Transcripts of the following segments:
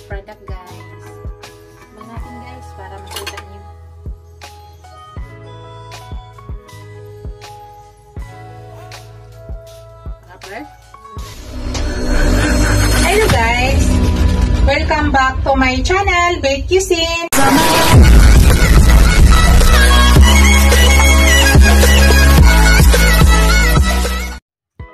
product guys. Tignan natin guys para makita niyo. Hello guys! Welcome back to my channel, Bake Cuisine!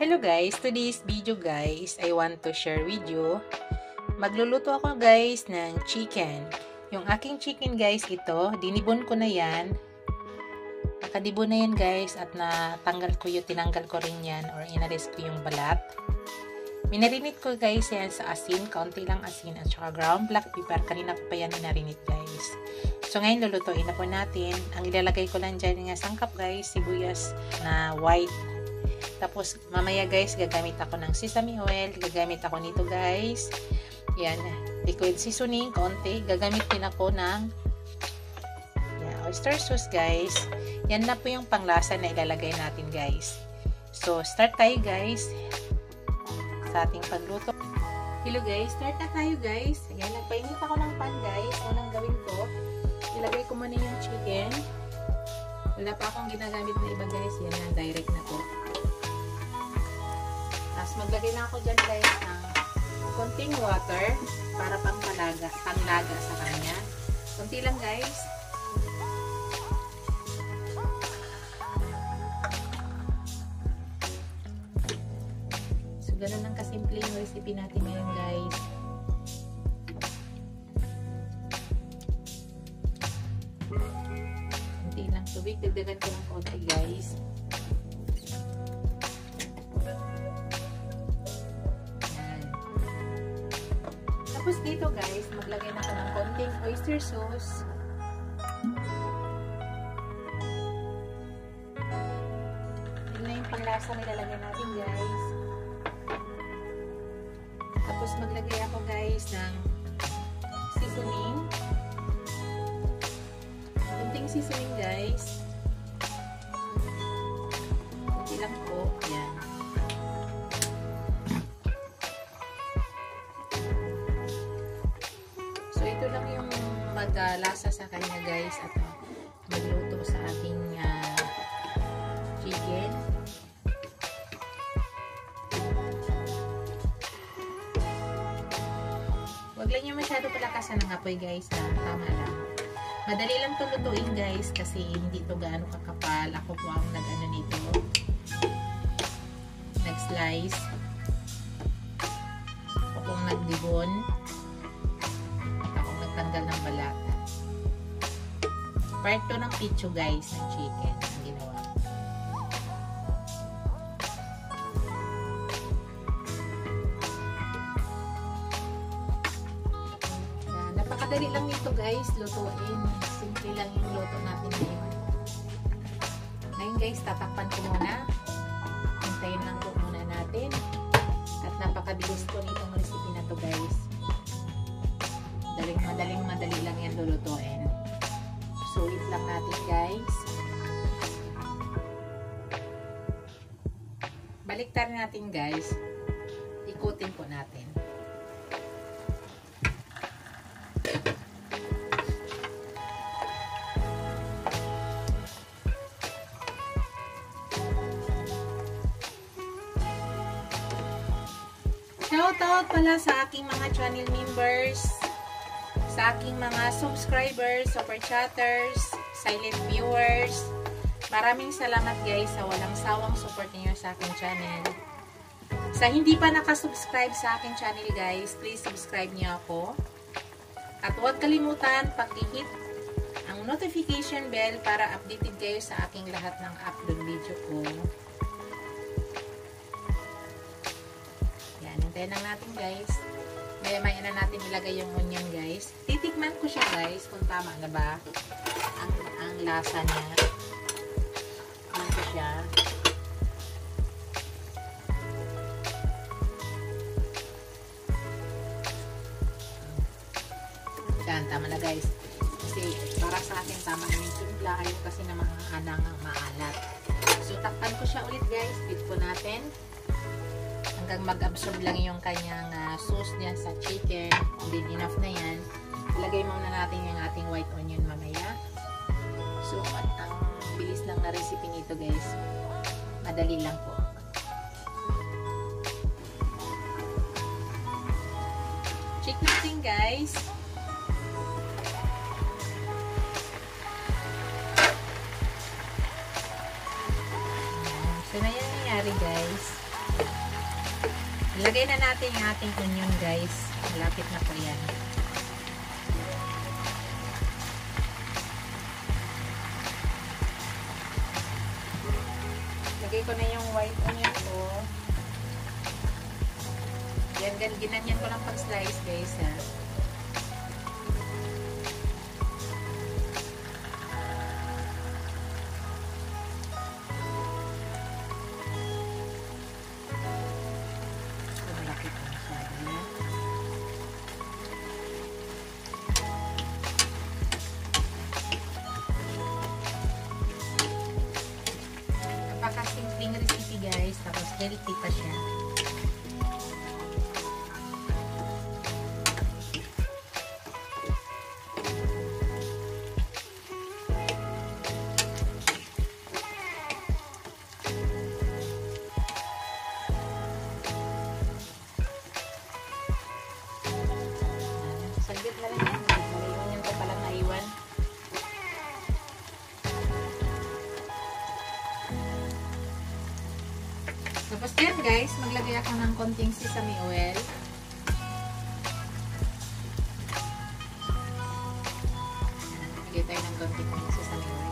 Hello guys! Today's video guys, I want to share with you. Magluluto ako guys ng chicken. Yung aking chicken guys, ito, dinibon ko na yan. Nakadibon na yan guys at tinanggal ko rin yan or inalis ko yung balat. Minarinate ko guys yan sa asin, kaunti lang asin at saka ground black pepper. Kanina ko pa yan minarinate guys. So ngayon lulutuin na po natin. Ang ilalagay ko lang dyan ng sangkap guys, sibuyas na white. Tapos mamaya guys gagamit ako ng sesame oil. Gagamit ako nito guys. Yan, liquid seasoning, kaunti. Gagamit din ako ng oyster sauce guys. Yan na po yung panglasa na ilalagay natin guys. So start tayo guys sa ating pagluto. Hello guys, start na tayo guys. Ayan, nagpainit ako ng pan guys. Unang gawin ko, ilagay ko muna yung chicken. Wala pa akong ginagamit na iba guys. Yan na, direct na po. Tapos maglagay na ako dyan guys ng konting water para panglaga sa kanya. Konti lang guys. Ganun lang kasimple yung recipe natin ngayon guys. Kunti lang tubig. Dagdagan ko ng konti guys. Yan. Tapos dito guys, maglagay na ako ng konting oyster sauce. Yun na yung panglasa na ilalagay natin guys. Tapos maglagay ako guys ng seasoning. Kunting seasoning guys. Kunti lang po. Yan. So ito lang yung maglasa sa kanya guys at magluto sa ating chicken. Huwag lang yung masyado palakasan ng apoy guys. Tama lang. Madali lang ito lutuin guys kasi hindi ito gaano kakapal. Ako po ang nag-ano nito. Nag-slice. Ako pong nagdibon. At ako nagtanggal ng balat. Part 2 ng picho guys ng chicken. Ang ginawa. Napakadali lang nito guys, lutuin. Simple lang yung luto natin ngayon. Ngayon guys, tatakpan ko muna. Hintayin lang po muna natin. At napakabilis po nitong recipe na to guys. Madali lang yan lulutuin. Sulit lang natin guys. Baliktar natin guys. Ikutin po natin. Shoutout pala sa aking mga channel members, sa aking mga subscribers, super chatters, silent viewers. Maraming salamat guys sa walang sawang support niyo sa aking channel. Sa hindi pa nakasubscribe sa aking channel guys, please subscribe niyo ako. At huwag kalimutan pag-hit ang notification bell para updated kayo sa aking lahat ng upload video ko. Hintayin lang natin guys. Maya na natin ilagay yung onion guys. Titikman ko siya guys kung tama na ba ang lasa niya. Tikman ko siya. Yan, tama na guys. Kasi para sa akin tama na yung timpla. Ayaw kasi na mga anang maalat. So takpan ko siya ulit guys. Bit ko natin. hanggang mag-absorb lang yung kanyang sauce niya sa chicken. Then enough na yan. Ilagay muna natin yung ating white onion mamaya. So, ang bilis lang na recipe nito guys. Madali lang po. Check natin guys. So, na yan nangyari guys. Ilagay na natin yung ating onion guys. Malapit na po yan. Lagay ko na yung white onion ko. Yan, ginanyan ko lang pag-slice guys ha. Napaka-simpleng recipe guys, tapos healthy pa siya. Saglit na lang yan. Ngayon yung palang naiwan. Tapos yan guys, maglagay ako ng konting sesame oil. Maglagay tayo ng konting sesame oil.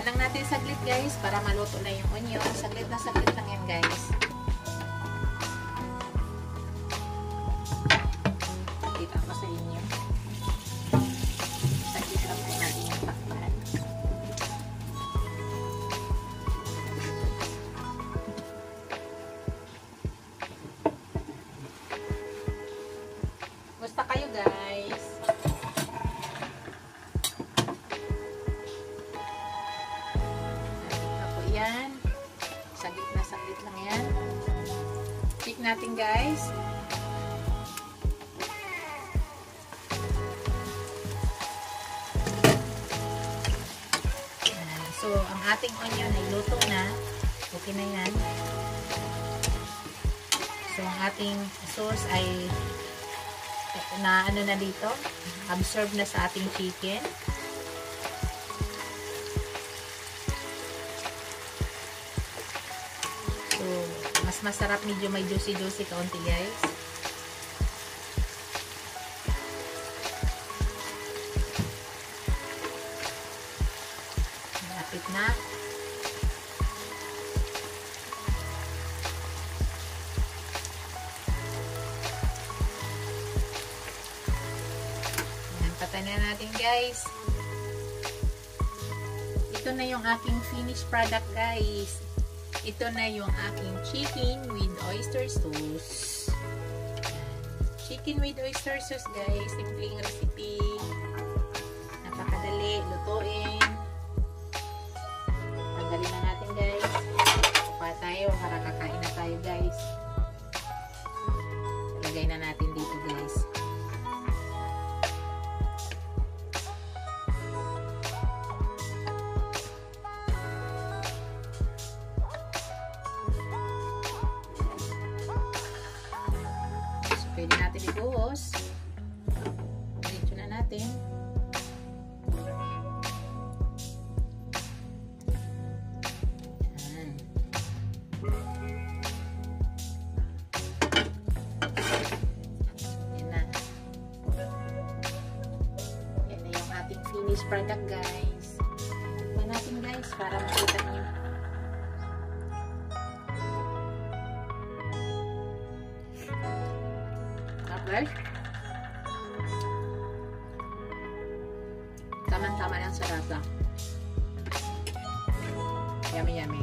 Lang natin saglit guys para maluto na yung onion. Saglit na saglit lang yan guys. Kita ko sa inyo. Saglit lang po natin yung paklan. Gusto kayo guys? Yan. Saglit lang yan. Check natin guys. So, ang ating onion ay luto na. Okay na yan. So, ang ating sauce ay na ano na dito. Absorb na sa ating chicken. Mas masarap, medyo may juicy kaunti guys. Malapit na. Patay na natin guys. Ito na yung aking finished product guys. Ito na yung aking chicken with oyster sauce. Chicken with oyster sauce guys. Simpleng recipe. Napakadali. Lutuin. Tanggalin na natin guys. Kuha tayo para kakain na tayo guys. Lagay na natin dito guys. Pwede natin ibuhos. Diretso na natin. Yan. Yan na. Yan na yung ating finished product guys. Tignan natin guys para makita niyo. Guys, tama-tama lang sa lasa. Yummy.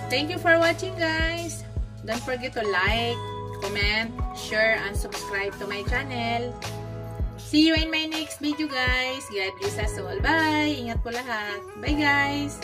Thank you for watching, guys. Don't forget to like, comment, share, and subscribe to my channel. See you in my next video, guys. God bless us all. Bye! Ingat po lahat. Bye, guys!